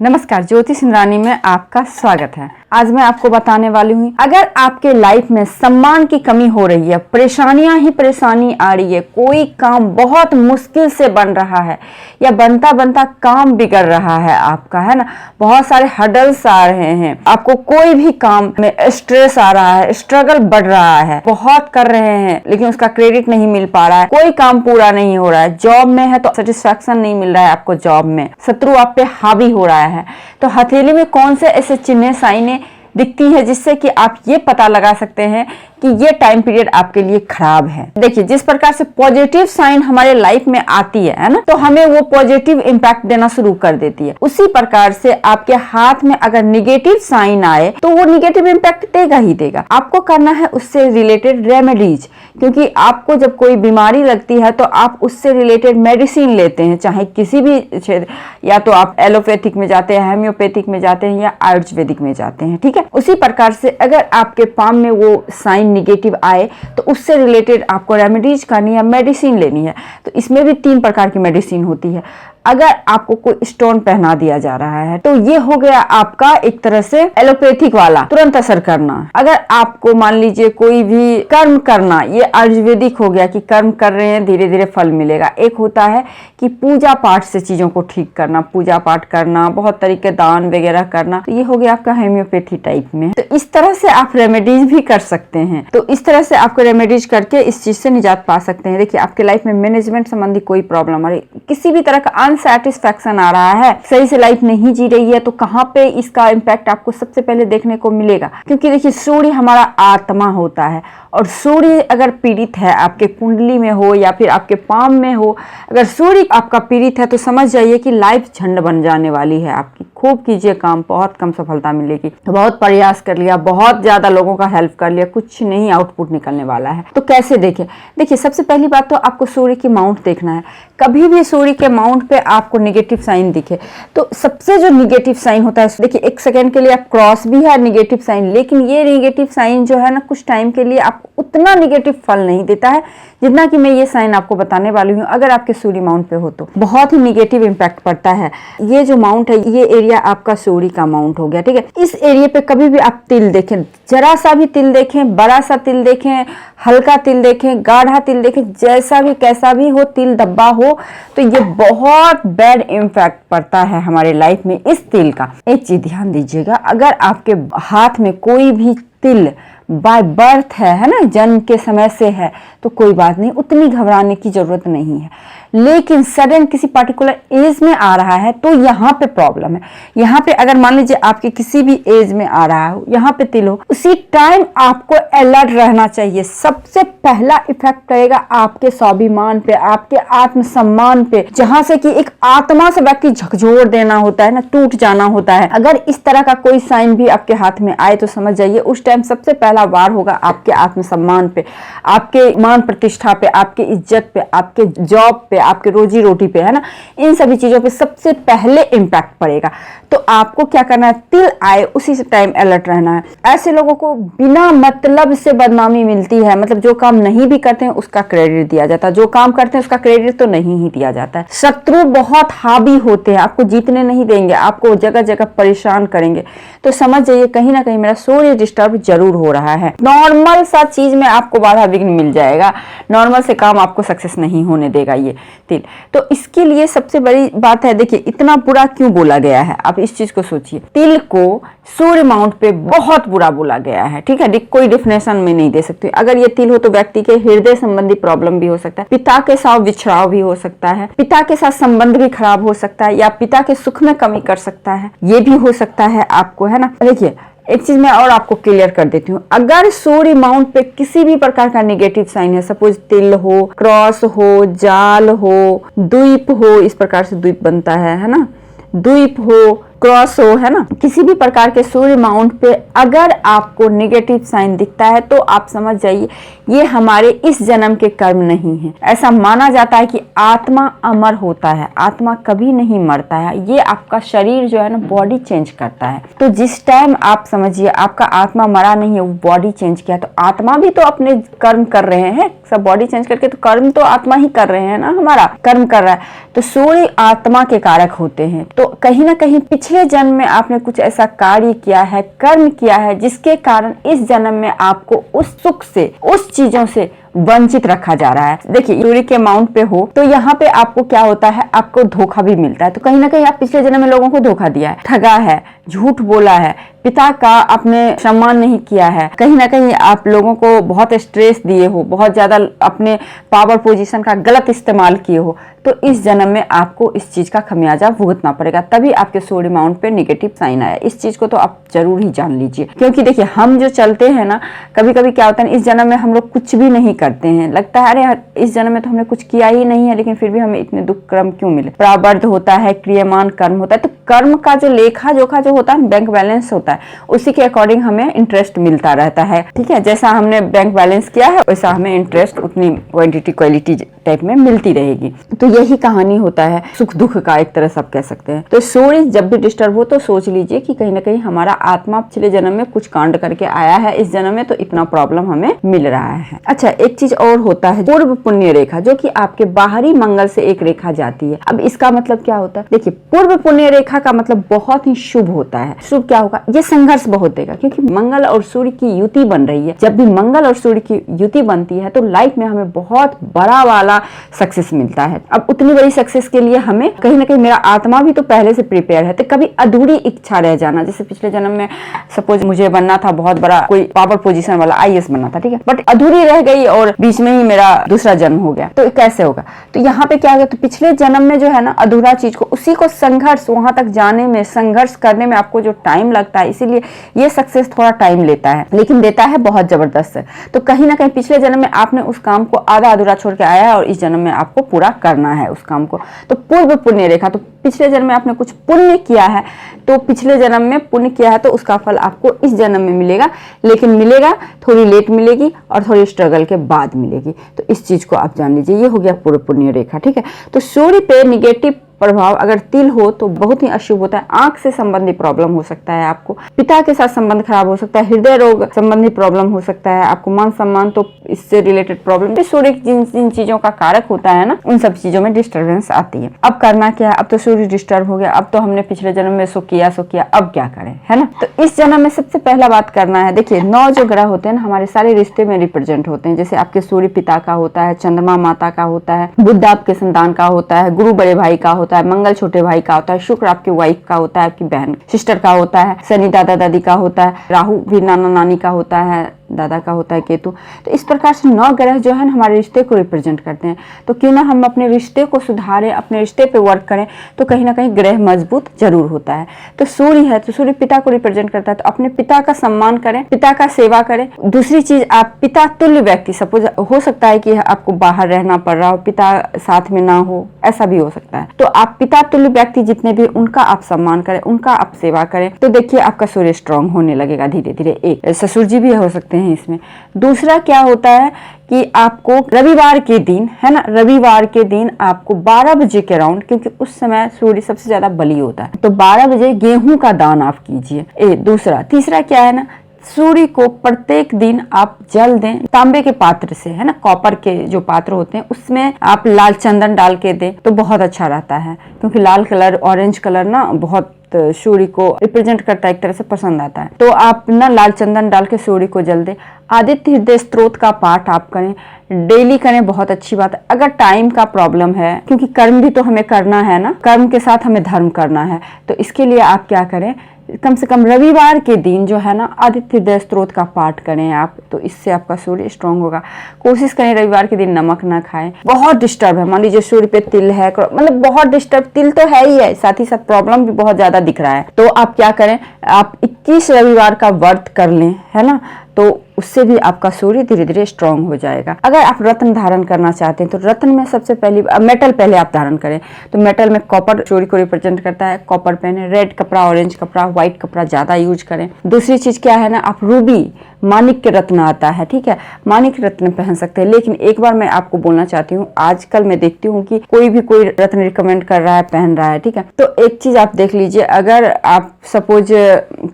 नमस्कार, ज्योतिष इंद्राणी में आपका स्वागत है। आज मैं आपको बताने वाली हूँ, अगर आपके लाइफ में सम्मान की कमी हो रही है, परेशानियां ही परेशानी आ रही है, कोई काम बहुत मुश्किल से बन रहा है या बनता बनता काम बिगड़ रहा है आपका, है ना, बहुत सारे हर्डल्स आ रहे हैं, आपको कोई भी काम में स्ट्रेस आ रहा है, स्ट्रगल बढ़ रहा है, बहुत कर रहे हैं लेकिन उसका क्रेडिट नहीं मिल पा रहा है, कोई काम पूरा नहीं हो रहा है, जॉब में है तो सेटिस्फैक्शन नहीं मिल रहा है आपको, जॉब में शत्रु आप पे हावी हो रहा है, तो हथेली में कौन से ऐसे चिन्ह साइनें दिखती है जिससे कि आप ये पता लगा सकते हैं कि ये टाइम पीरियड आपके लिए खराब है। देखिए, जिस प्रकार से पॉजिटिव साइन हमारे लाइफ में आती है ना, तो हमें वो पॉजिटिव इंपैक्ट देना शुरू कर देती है। उसी प्रकार से आपके हाथ में अगर निगेटिव साइन आए तो वो निगेटिव इंपैक्ट देगा ही देगा। आपको करना है उससे रिलेटेड रेमेडीज, क्योंकि आपको जब कोई बीमारी लगती है तो आप उससे रिलेटेड मेडिसिन लेते हैं, चाहे किसी भी क्षेत्र, या तो आप एलोपैथिक में जाते हैं, होम्योपैथिक में जाते हैं या आयुर्वेदिक में जाते हैं, ठीक है। उसी प्रकार से अगर आपके पाम में वो साइन निगेटिव आए तो उससे रिलेटेड आपको रेमेडीज करनी है, मेडिसिन लेनी है। तो इसमें भी 3 प्रकार की मेडिसिन होती है। अगर आपको कोई स्टोन पहना दिया जा रहा है तो ये हो गया आपका एक तरह से एलोपैथिक वाला, तुरंत असर करना। अगर आपको मान लीजिए कोई भी कर्म करना, ये आयुर्वेदिक हो गया कि कर्म कर रहे हैं, धीरे धीरे फल मिलेगा। एक होता है कि पूजा पाठ से चीजों को ठीक करना, पूजा पाठ करना, बहुत तरीके दान वगैरह करना, तो ये हो गया आपका होम्योपैथी टाइप में। तो इस तरह से आप रेमेडीज भी कर सकते हैं। तो इस तरह से आपको रेमेडीज करके इस चीज से निजात पा सकते हैं। देखिए, आपके लाइफ में मैनेजमेंट संबंधी कोई प्रॉब्लम आ रही, किसी भी तरह का अनसैटिस्फैक्शन आ रहा है, सही से लाइफ नहीं जी रही है, तो कहाँ पे इसका इम्पैक्ट आपको सबसे पहले देखने को मिलेगा। क्योंकि देखिए, सूर्य हमारा आत्मा होता है, और सूर्य अगर पीड़ित है, आपके कुंडली में हो या फिर आपके पाम में हो, अगर सूर्य आपका पीड़ित है तो समझ जाइए कि लाइफ झंड बन जाने वाली है आपकी। खूब कीजिए काम, बहुत कम सफलता मिलेगी। तो बहुत प्रयास कर लिया, बहुत ज्यादा लोगों का हेल्प कर लिया, कुछ नहीं आउटपुट निकलने वाला है। तो कैसे देखें? देखिए, सबसे पहली बात तो आपको सूर्य की माउंट देखना है। कभी भी सूर्य के माउंट पे आपको निगेटिव साइन दिखे तो सबसे जो निगेटिव साइन होता है, देखिए, एक सेकंड के लिए आप क्रॉस भी है निगेटिव साइन, लेकिन ये निगेटिव साइन जो है ना, कुछ टाइम के लिए आपको उतना निगेटिव फल नहीं देता है जितना कि मैं ये साइन आपको बताने वाली हूँ। अगर आपके सूर्य माउंट पे हो तो बहुत ही निगेटिव इंपैक्ट पड़ता है। ये जो माउंट है, ये एरिया आपका सूर्य का माउंट हो गया, ठीक है। इस एरिया पे कभी भी आप तिल देखें, जरा सा भी तिल देखें, बड़ा सा तिल देखें, हल्का तिल देखें, गाढ़ा तिल देखें, जैसा भी कैसा भी हो, तिल धब्बा हो, तो ये बहुत बैड इम्पैक्ट पड़ता है हमारे लाइफ में इस तिल का। एक चीज ध्यान दीजिएगा, अगर आपके हाथ में कोई भी तिल बाय बर्थ है ना, जन्म के समय से है, तो कोई बात नहीं, उतनी घबराने की जरूरत नहीं है। लेकिन सडन किसी पर्टिकुलर एज में आ रहा है तो यहाँ पे प्रॉब्लम है। यहाँ पे अगर मान लीजिए आपके किसी भी एज में आ रहा हो, यहाँ पे तिल हो, उसी टाइम आपको अलर्ट रहना चाहिए। सबसे पहला इफेक्ट करेगा आपके स्वाभिमान पे, आपके आत्मसम्मान पे, जहां से कि एक आत्मा से व्यक्ति झकझोर देना होता है ना, टूट जाना होता है। अगर इस तरह का कोई साइन भी आपके हाथ में आए तो समझ जाइए उस टाइम सबसे पहला वार होगा आपके आत्मसम्मान पे, आपके मान प्रतिष्ठा पे, आपके इज्जत पे, आपके जॉब पे, आपके रोजी रोटी पे, है ना, इन सभी चीजों पे सबसे पहले इंपैक्ट पड़ेगा। तो आपको क्या करना है, तिल आए उसी टाइम अलर्ट रहना है। ऐसे लोगों को बिना मतलब से बदनामी मिलती है, मतलब जो काम नहीं भी करते हैं उसका क्रेडिट दिया जाता है, जो काम करते हैं उसका क्रेडिट तो नहीं ही दिया जाता है। शत्रु बहुत हावी होते हैं, आपको जीतने नहीं देंगे, आपको जगह जगह परेशान करेंगे। तो समझ जाइए कहीं ना कहीं मेरा सूर्य डिस्टर्ब जरूर हो रहा है। नॉर्मल सा चीज में आपको बाधा विघ्न मिल जाएगा, नॉर्मल से काम आपको सक्सेस नहीं होने देगा ये तिल। तो इसके लिए सबसे बड़ी बात है, देखिए, इतना बुरा क्यों बोला गया है, आप इस चीज को सोचिए। तिल को सूर्य माउंट पे बहुत बुरा बोला गया है, ठीक है, कोई डिफिनेशन में नहीं दे सकती। अगर ये तिल हो तो व्यक्ति के हृदय संबंधी प्रॉब्लम भी हो सकता है, पिता के साथ बिछड़ाव भी हो सकता है, पिता के साथ संबंध भी खराब हो सकता है, या पिता के सुख में कमी कर सकता है, ये भी हो सकता है आपको, है ना। देखिए, एक चीज मैं और आपको क्लियर कर देती हूँ, अगर सूर्य माउंट पे किसी भी प्रकार का नेगेटिव साइन है, सपोज तिल हो, क्रॉस हो, जाल हो, द्वीप हो, इस प्रकार से द्वीप बनता है ना, द्वीप हो, क्रॉस हो, है ना, किसी भी प्रकार के सूर्य माउंट पे अगर आपको नेगेटिव साइन दिखता है तो आप समझ जाइए ये हमारे इस जन्म के कर्म नहीं है। ऐसा माना जाता है कि आत्मा अमर होता है, आत्मा कभी नहीं मरता है, ये आपका शरीर जो है ना बॉडी चेंज करता है। तो जिस टाइम आप समझिए आपका आत्मा मरा नहीं है, वो बॉडी चेंज किया, तो आत्मा भी तो अपने कर्म कर रहे हैं, सब बॉडी चेंज करके, तो कर्म तो आत्मा ही कर रहे हैं ना, हमारा कर्म कर रहा है। तो सूर्य आत्मा के कारक होते हैं, तो कहीं ना कहीं पीछे पिछले जन्म में आपने कुछ ऐसा कार्य किया है, कर्म किया है, जिसके कारण इस जन्म में आपको उस सुख से, उस चीजों से वंचित रखा जा रहा है। देखिए, सूर्य के माउंट पे हो तो यहाँ पे आपको क्या होता है, आपको धोखा भी मिलता है। तो कहीं ना कहीं आप पिछले जन्म में लोगों को धोखा दिया है, ठगा है, झूठ बोला है, पिता का आपने सम्मान नहीं किया है, कहीं ना कहीं आप लोगों को बहुत स्ट्रेस दिए हो, बहुत ज्यादा अपने पावर पोजीशन का गलत इस्तेमाल किए हो, तो इस जन्म में आपको इस चीज का खमियाजा भुगतना पड़ेगा। तभी आपके सूर्य माउंट पे नेगेटिव साइन आया। इस चीज को तो आप जरूर ही जान लीजिए, क्योंकि देखिए, हम जो चलते हैं ना, कभी कभी क्या होता है, इस जन्म में हम लोग कुछ भी नहीं करते हैं, लगता है अरे इस जन्म में तो हमने कुछ किया ही नहीं है, लेकिन फिर भी हमें इतने दुख कर्म क्यों मिले। प्रारब्ध होता है, क्रियमान कर्म होता है, तो कर्म का जो लेखा जोखा जो होता है, बैंक बैलेंस होता है, उसी के अकॉर्डिंग हमें इंटरेस्ट मिलता रहता है। ठीक है, जैसा हमने बैंक बैलेंस किया है वैसा हमें इंटरेस्ट उतनी क्वांटिटी क्वालिटी टाइप में मिलती रहेगी। तो यही कहानी होता है सुख दुख का, एक तरह से आप कह सकते हैं। तो सूर्य जब भी डिस्टर्ब हो तो सोच लीजिए कि कहीं ना कहीं हमारा आत्मा पिछले जन्म में कुछ कांड करके आया है, इस जन्म में तो इतना प्रॉब्लम हमें मिल रहा है। अच्छा, एक चीज और होता है, पूर्व पुण्य रेखा, जो कि आपके बाहरी मंगल से एक रेखा जाती है। अब इसका मतलब क्या होता है, देखिए, पूर्व पुण्य रेखा का मतलब बहुत ही शुभ होता है। शुभ क्या होगा, ये संघर्ष बहुत देगा, क्योंकि मंगल और सूर्य की युति बन रही है। जब भी मंगल और सूर्य की युति बनती है तो लाइफ में हमें बहुत बड़ा वाला सक्सेस मिलता है। अब उतनी बड़ी सक्सेस के लिए हमें कहीं ना कहीं, मेरा आत्मा भी तो पहले से प्रिपेयर है, तो कभी अधूरी इच्छा रह जाना, जैसे पिछले जन्म में सपोज मुझे बनना था बहुत बड़ा कोई पावर पोजीशन वाला, आईएएस बनना था, ठीक है, बट अधूरी रह गई और बीच में ही मेरा दूसरा जन्म हो गया, तो कैसे होगा। तो यहाँ पे क्या होगा, तो पिछले जन्म में जो है ना अधूरा चीज को, उसी को संघर्ष, वहां तक जाने में, संघर्ष करने में आपको जो टाइम लगता है, इसीलिए ये सक्सेस थोड़ा टाइम लेता है, लेकिन देता है बहुत जबरदस्त। तो कहीं ना कहीं पिछले जन्म में आपने उस काम को आधा अधूरा छोड़ के आया है और इस जन्म में आपको पूरा करना है उस काम को। तो पूर्व पुण्य रेखा, तो पिछले जन्म में आपने कुछ पुण्य किया है, तो पिछले जन्म में पुण्य किया है तो उसका फल आपको इस जन्म में मिलेगा, लेकिन मिलेगा थोड़ी लेट मिलेगी और थोड़ी स्ट्रगल के बाद मिलेगी। तो इस चीज को आप जान लीजिए, ये हो गया पूर्व पुण्य रेखा। ठीक है, तो सूर्य पे निगेटिव प्रभाव अगर तिल हो तो बहुत ही अशुभ होता है। आंख से संबंधी प्रॉब्लम हो सकता है आपको, पिता के साथ संबंध खराब हो सकता है, हृदय रोग संबंधी प्रॉब्लम हो सकता है आपको, मान सम्मान तो इससे रिलेटेड प्रॉब्लम। सूर्य जिन चीजों का कारक होता है ना, उन सब चीजों में डिस्टर्बेंस आती है। अब करना क्या है, अब तो सूर्य डिस्टर्ब हो गया, अब तो हमने पिछले जन्म में सो किया, अब क्या करें, है ना। तो इस जन्म में सबसे पहला बात करना है, देखिए 9 जो ग्रह होते हैं ना, हमारे सारे रिश्ते में रिप्रेजेंट होते हैं। जैसे आपके सूर्य पिता का होता है, चंद्रमा माता का होता है, बुध आपके संतान का होता है, गुरु बड़े भाई का होता है, मंगल छोटे भाई का होता है, शुक्र आपकी वाइफ का होता है, आपकी बहन सिस्टर का होता है, शनि दादा दादी का होता है, राहु भी नाना नानी का होता है, दादा का होता है, केतु। तो इस प्रकार से 9 ग्रह जो है हमारे रिश्ते को रिप्रेजेंट करते हैं। तो क्यों ना हम अपने रिश्ते को सुधारें, अपने रिश्ते पे वर्क करें, तो कहीं ना कहीं ग्रह मजबूत जरूर होता है। तो सूर्य है, तो सूर्य पिता को रिप्रेजेंट करता है, तो अपने पिता का सम्मान करें, पिता का सेवा करें। दूसरी चीज, आप पिता तुल्य व्यक्ति, सपोज हो सकता है कि आपको बाहर रहना पड़ रहा हो, पिता साथ में ना हो, ऐसा भी हो सकता है, तो आप पिता तुल्य व्यक्ति जितने भी, उनका आप सम्मान करें, उनका आप सेवा करें, तो देखिए आपका सूर्य स्ट्रांग होने लगेगा धीरे धीरे। एक ससुर जी भी हो सकते हैं इसमें। दूसरा क्या होता है कि आपको रविवार के दिन, है ना, रविवार के दिन आपको 12 बजे के अराउंड, क्योंकि उस समय सूर्य सबसे ज्यादा बली होता है, तो 12 बजे गेहूं का दान आप कीजिए। दूसरा, तीसरा क्या है ना, सूर्य को प्रत्येक दिन आप जल दें तांबे के पात्र से, है ना, कॉपर के जो पात्र होते हैं उसमें आप लाल चंदन डाल के दें तो बहुत अच्छा रहता है, क्योंकि लाल कलर, ऑरेंज कलर ना बहुत सूर्य को रिप्रेजेंट करता है, एक तरह से पसंद आता है। तो आप ना लाल चंदन डाल के सूर्य को जल दें। आदित्य हृदय स्तोत्र का पाठ आप करें, डेली करें, बहुत अच्छी बात है। अगर टाइम का प्रॉब्लम है, क्योंकि कर्म भी तो हमें करना है ना, कर्म के साथ हमें धर्म करना है, तो इसके लिए आप क्या करें, कम से कम रविवार के दिन जो है ना आदित्य हृदय स्तोत्र का पाठ करें आप, तो इससे आपका सूर्य स्ट्रांग होगा। कोशिश करें रविवार के दिन नमक ना खाएं। बहुत डिस्टर्ब है, मान लीजिए सूर्य पे तिल है, मतलब बहुत डिस्टर्ब, तिल तो है ही है, साथ ही साथ प्रॉब्लम भी बहुत ज्यादा दिख रहा है, तो आप क्या करें, आप 21 रविवार का व्रत कर लें, है ना, तो उससे भी आपका सूर्य धीरे धीरे स्ट्रांग हो जाएगा। अगर आप रत्न धारण करना चाहते हैं तो रत्न में सबसे पहली मेटल पहले आप धारण करें, तो मेटल में कॉपर सूर्य को रिप्रेजेंट करता है, कॉपर पहने, रेड कपड़ा, ऑरेंज कपड़ा, व्हाइट कपड़ा ज्यादा यूज करें। दूसरी चीज क्या है ना, आप रूबी मानिक के रत्न आता है, ठीक है, मानिक रत्न पहन सकते हैं। लेकिन एक बार मैं आपको बोलना चाहती हूँ, आजकल मैं देखती हूँ कि कोई भी कोई रत्न रिकमेंड कर रहा है, पहन रहा है, ठीक है, तो एक चीज आप देख लीजिए, अगर आप सपोज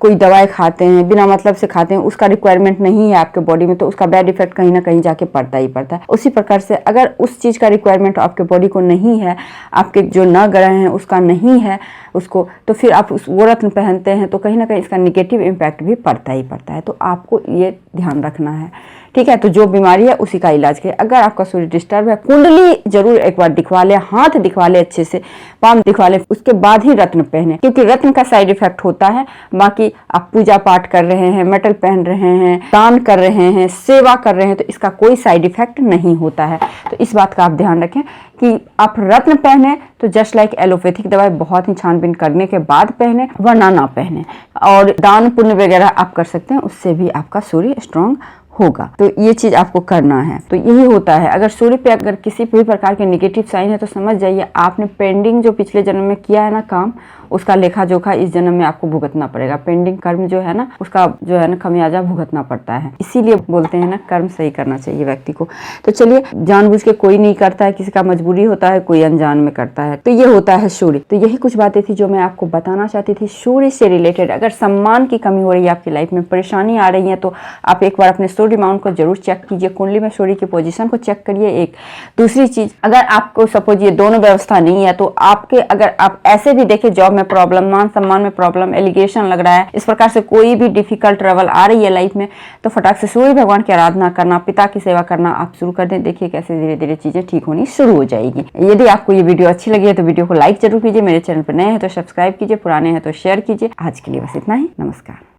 कोई दवाई खाते हैं, बिना मतलब से खाते हैं, उसका रिक्वायरमेंट नहीं है आपके बॉडी में, तो उसका बैड इफेक्ट कहीं ना कहीं जाके पड़ता ही पड़ता है। उसी प्रकार से अगर उस चीज का रिक्वायरमेंट आपके बॉडी को नहीं है, आपके जो न ग्रह हैं उसका नहीं है, उसको, तो फिर आप वो रत्न पहनते हैं तो कहीं ना कहीं इसका निगेटिव इम्पैक्ट भी पड़ता ही पड़ता है। तो आपको ये ध्यान रखना है, ठीक है। तो जो बीमारी है उसी का इलाज करें। अगर आपका सूर्य डिस्टर्ब है, कुंडली जरूर एक बार दिखवा ले, हाथ दिखवा ले, अच्छे से पाम दिखवा ले, उसके बाद ही रत्न पहने, क्योंकि रत्न का साइड इफेक्ट होता है। बाकी आप पूजा पाठ कर रहे हैं, मेटल पहन रहे हैं, दान कर रहे हैं, सेवा कर रहे हैं, तो इसका कोई साइड इफेक्ट नहीं होता है। तो इस बात का आप ध्यान रखें कि आप रत्न पहने तो जस्ट लाइक एलोपैथिक दवाई बहुत ही छानबीन करने के बाद पहने, वरना ना पहने। और दान पुण्य वगैरह आप कर सकते हैं, उससे भी आपका सूर्य स्ट्रांग होगा। तो ये चीज आपको करना है। तो यही होता है, अगर सूर्य पे अगर किसी भी प्रकार के नेगेटिव साइन है तो समझ जाइए आपने पेंडिंग जो पिछले जन्म में किया है ना काम, उसका लेखा जोखा इस जन्म में आपको भुगतना पड़ेगा। पेंडिंग कर्म जो है ना, उसका जो है ना खमियाजा भुगतना पड़ता है। इसीलिए बोलते हैं ना, कर्म सही करना चाहिए व्यक्ति को। तो चलिए, जानबूझ के कोई नहीं करता है, किसी का मजबूरी होता है, कोई अनजान में करता है। तो ये होता है सूर्य। तो यही कुछ बातें थी जो मैं आपको बताना चाहती थी सूर्य से रिलेटेड। अगर सम्मान की कमी हो रही है आपकी लाइफ में, परेशानी आ रही है, तो आप एक बार अपने सूर्य माउंट को जरूर चेक कीजिए, कुंडली में सूर्य की पोजीशन को चेक करिए। एक दूसरी चीज, अगर आपको सपोज ये दोनों व्यवस्था नहीं है, तो आपके अगर आप ऐसे भी देखें जॉब में प्रॉब्लम, मान सम्मान में प्रॉब्लम, एलिगेशन लग रहा है, इस प्रकार से कोई भी डिफिकल्ट ट्रबल आ रही है लाइफ में, तो फटाक से सूर्य भगवान की आराधना करना, पिता की सेवा करना आप शुरू कर दें। देखिए कैसे धीरे धीरे चीजें ठीक होनी शुरू हो जाएगी। यदि आपको ये वीडियो अच्छी लगी है तो वीडियो को लाइक जरूर कीजिए, मेरे चैनल पर नए हैं तो सब्सक्राइब कीजिए, पुराने हैं तो शेयर कीजिए। आज के लिए बस इतना ही, नमस्कार।